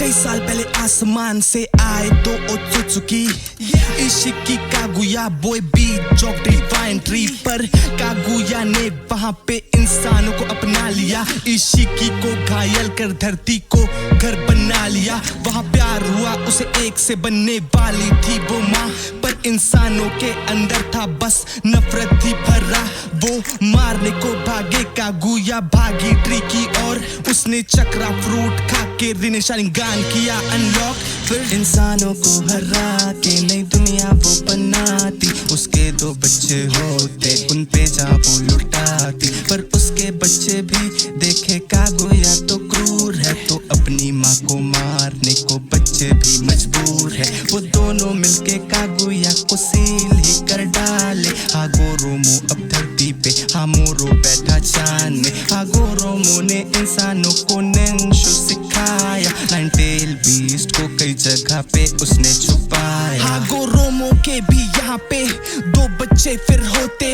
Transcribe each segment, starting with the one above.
कई साल पहले आसमान से आए दो ओत्सुकी इशिकी कागुया बॉय बीट जॉक डिवाइन ट्री पर कागुया ने वहां पे इंसानों को अपना लिया इशिकी को घायल कर धरती को घर बना लिया वहां प्यार हुआ उसे एक से बनने वाली थी वो माँ पर इंसानों के अंदर था बस नफरत थी भरा वो मारने को भागे कागुया भागी ट्री की और उसने चक्रा फ्रूट खा के रिनेशानिंगान किया अनलॉक फिर इंसानों को हरा के नई दुनिया वो बनाती उसके दो बच्चे होते उन पे जा वो लुटाती पर उसके बच्चे भी देखे कागुया तो क्रूर है तो अपनी माँ को मारने को बच्चे भी मजबूर है वो दोनों मिलके कागुया को सील ही कर डाले हागोरोमो अब धरती पे हामोरो बैठा चांद में हागोरोमो ने इंसानों को निंशु सिखाया नाइन टेल बीस्ट को कई जगह पे उसने छुपाया हागोरोमो के भी यहाँ पे दो बच्चे फिर होते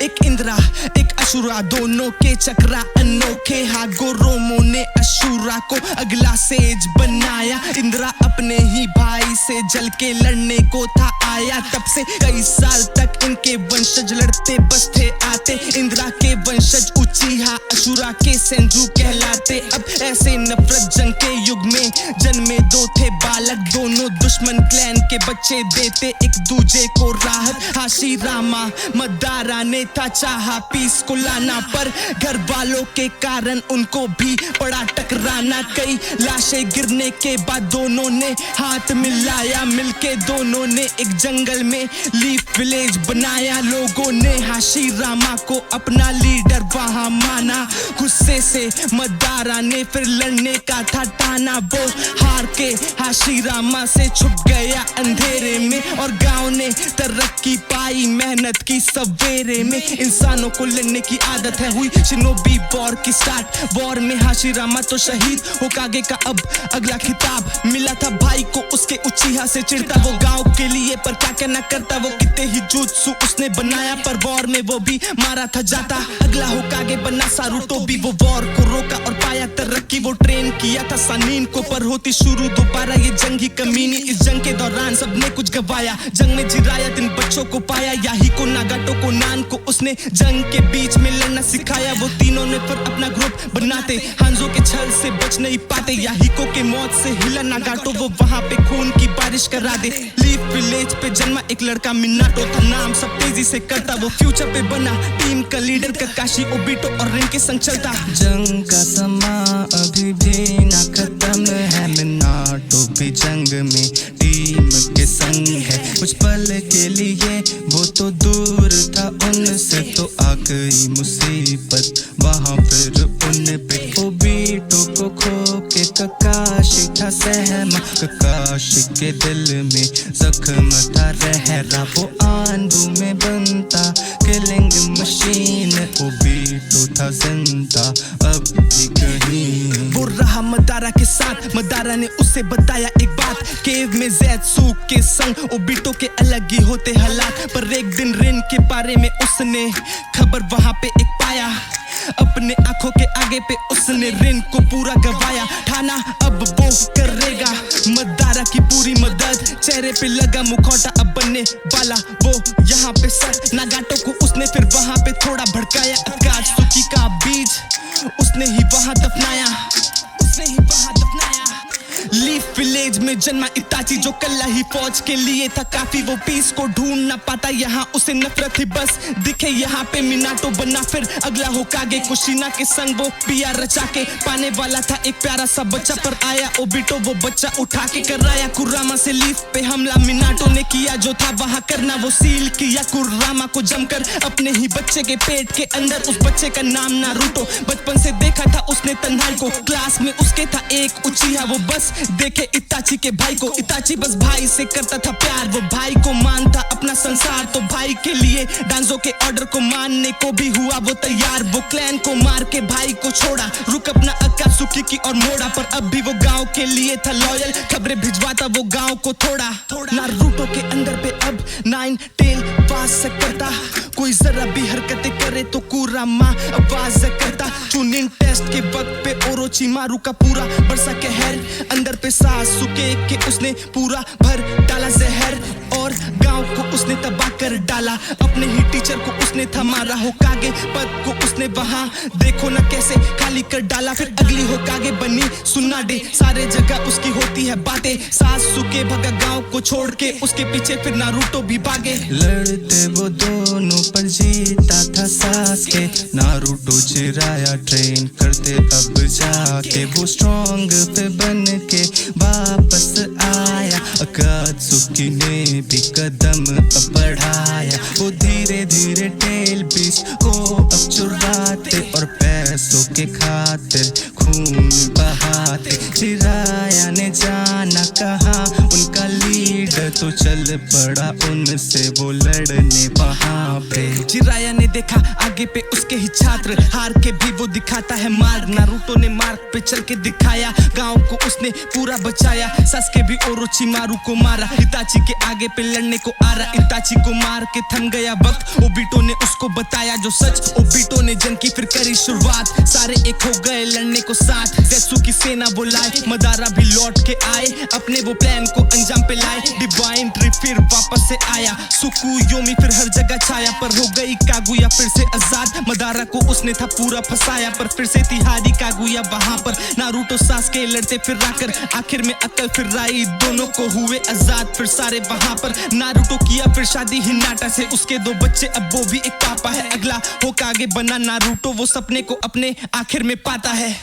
एक इंद्रा एक अशुरा दोनों के चक्रा अनोखे हागोरोमो ने अशुरा को अगला सेज बनाया इंद्रा अपने ही भाई से जल के लड़ने को था आया तब से कई साल तक इनके वंशज लड़ते बसते आते इंद्रा के वंशज उचीहा अशुरा के सेंजू कहलाते अब ऐसे नफरत जंग के युग में जन्मे दो थे बालक दोनों दुश्मन क्लैन के बच्चे देते एक दूजे को राहत हाशिरामा मदारा ने था चाहा पीस को लाना पर घर वालों के कारण उनको भी पड़ा टकराना कई लाशें गिरने के बाद दोनों ने हाथ मिलाया मिलके दोनों ने एक जंगल में लीफ विलेज बनाया लोगों ने हाशिरामा को अपना लीडर वहां माना गुस्से से मदारा ने फिर लड़ने का था ठाना वो हार के हाशिरामा से छुप गया अंधेरे में और गांव ने तरक्की पाई मेहनत की सवेरे में इंसानों को लड़ने की आदत है हुई शिनोबी वॉर की स्टार्ट वॉर में हाशिरामा तो शहीद होकागे का अब अगला खिताब मिला था भाई को उसके उचीहा से चिढ़ता वो गांव के लिए पर क्या कहना करता वो कितने ही जुत्सु उसने बनाया पर वॉर में वो भी मारा था जाता अगला होकागे बना सारुतो भी वो वॉर को रोका और पाया तरक्की वो ट्रेन किया था सानीन को पर होती शुरू दोबारा ये जंग ही कमीनी इस जंग के दौरान सबने कुछ गवाया जंग में जिराया तीन बच्चों को पाया याही को नागाटो को नान को उसने जंग के बीच में लड़ना सिखाया वो तीनों ने फिर अपना ग्रुप बनाते हांजो के छल से बच नहीं पाते याहिको के मौत से हिला नागाटो वो वहां पे खून की बारिश करा दे लीफ विलेज पे जन्मा एक लड़का मिनाटो था नाम सब तेजी से करता वो फ्यूचर पे बना टीम का लीडर काकाशी ओबिटो और रिन के संग चलता जंग का समा अभी भी ना खत्म है मिनाटो भी जंग में टीम के संग है कुछ पल के लिए वो तो दूर था उनसे तो आ गई मुसीबत वहां फिर उन पे ओबिटो को खो के काकाशी था सहमा काकाशी के दिल में जख्म था रहरा वो आंधू में बनता किलिंग मशीन ओबिटो था जिंदा अब भी कहीं वो रहा मदारा के साथ मदारा ने उसे बताया एक बात केव में ज़ेत्सु के संग ओबिटो के अलग ही होते हालात पर एक दिन रिन के बारे में उसने खबर वहां पे एक पाया अपने आंखों के आगे पे उसने रिन को पूरा गवाया ठाना अब वो करेगा मदारा की पूरी मदद चेहरे पे लगा मुखौटा अब बनने वाला वो यहाँ पे सर नागाटो को उसने फिर वहां पे थोड़ा भड़काया अकात्सुकी का बीज उसने ही वहां दफनाया लीफ विलेज में जन्मा इताची जो कल्ला ही फौज के लिए था काफी वो पीस को ढूंढ ना पाता यहाँ उसे नफरत थी बस दिखे यहाँ पे मिनाटो बना फिर अगला होकागे कुशिना के संग वो पिया रचा के पाने वाला था एक प्यारा सा बच्चा पर आया ओबिटो वो बच्चा उठा के कराया कुरामा से लीफ पे हमला मिनाटो ने किया जो था वहाँ करना वो सील किया कुरामा को जमकर अपने ही बच्चे के पेट के अंदर उस बच्चे का नाम नारुतो बचपन से देखा था उसने तन्हाई को क्लास में उसके था एक उचीहा वो बस देखे इताची के भाई को। इताची बस भाई से करता था प्यार, वो भाई को मानता अपना संसार। तो भाई के लिए डांजो के ऑर्डर को मानने को भी हुआ वो तैयार। वो क्लैन को मार के भाई को छोड़ा, रुक अपना अकात्सुकी की और मोड़ा। पर अब भी वो गांव के लिए था लॉयल, खबरें भिजवाता वो गांव को थोड़ा। नारुतो के अंदर पे अब 9 टेल पास करता, कोई जरा भी हरकतें करे तो कुरामा आवाज करता। चुनिंग टेस्ट के वक्त पे ओरोचिमारू का पूरा बरसा कहर, अंदर पे सासुके के उसने पूरा भर डाला जहर। और गांव को उसने तबाह कर डाला, अपने ही टीचर को उसने थमारा। होकागे पद को उसने वहां देखो न कैसे खाली कर डाला। फिर अगली होकागे बनी सुनाडे, सारे जगह उसकी होती है बातें। सासुके भगा गांव को छोड़ के, उसके पीछे फिर नारुतो भी भागे। लड़ते वो दोनों पर जीता था सासके, नारुतो चिराया ट्रेन करते अब जाके। वो स्ट्रॉन्ग पे बन के वापस आया, अकात्सुकी ने भी कदम अब बढ़ाया। वो धीरे धीरे टेल बीस्ट को अब चुराते और पैसों के खातिर खून बहाते। चिराया ने जाना कहा उनका लीडर, तो चल पड़ा उनसे वो लड़ने वहां पे। चिराया ने देखा आगे पे उसके ही छात्र, हार के भी वो दिखाता है मार्ग। नारुतो ने मार्ग पे चल के दिखाया, गांव को उसने पूरा बचाया। सासुके भी ओरोचिमारू को मारा, इताची के आगे पे लड़ने को आ रहा। इताची को मार के थम गया वक्त, ओबिटो ने उसको बताया जो सच। ओबिटो ने जंग की फिर करी शुरुआत, सारे एक हो गए लड़ने को साथ। ज़ेत्सु की सेना बुलाए, मदारा भी लौट के आए, अपने वो प्लान को अंजाम पे लाए। डिवाइन ट्री फिर वापस से आया, सुकुयोमी फिर हर जगह छाया। पर हो गई कागुया फिर से आजाद, मदारा को उसने था पूरा फंसाया। पर फिर से तिहारी कागुया वहां पर, नारुतो सासुके लड़ते फिर आकर। आखिर में अकल फिर आई, दोनों को हुए आजाद फिर सारे वहां पर। नारुतो किया फिर शादी हिनाटा से, उसके 2 बच्चे अब वो भी एक पापा है। अगला होकागे बना नारुतो, वो सपने को अपने आखिर में पाता है।